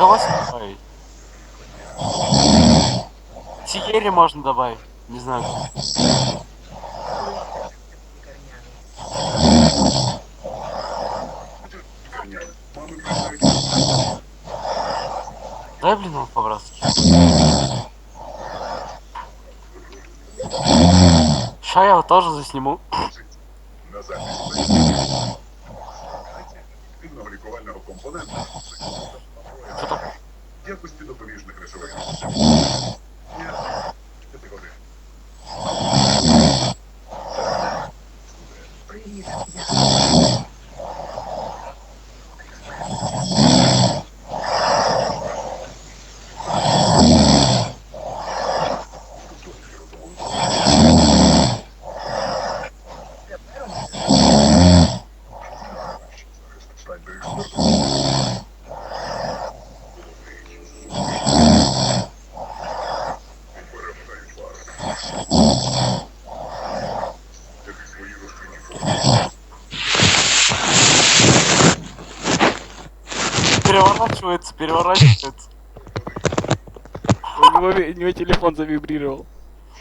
Кого добавить? Сиери можно добавить. Не знаю. Дай, блин, он по-братски. Ща я его тоже засниму. На захист активного лікувального компонента Что так? якості допоміжних речовин. Привіт, Переворачивается, переворачивается. У него телефон завибрировал.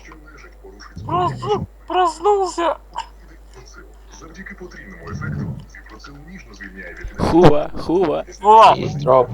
Що нежить порушить Проснулся. процил. Завдяки потрібному ефекту цифроцил ніжно звільняє від Хува, хува. О! Есть дроп.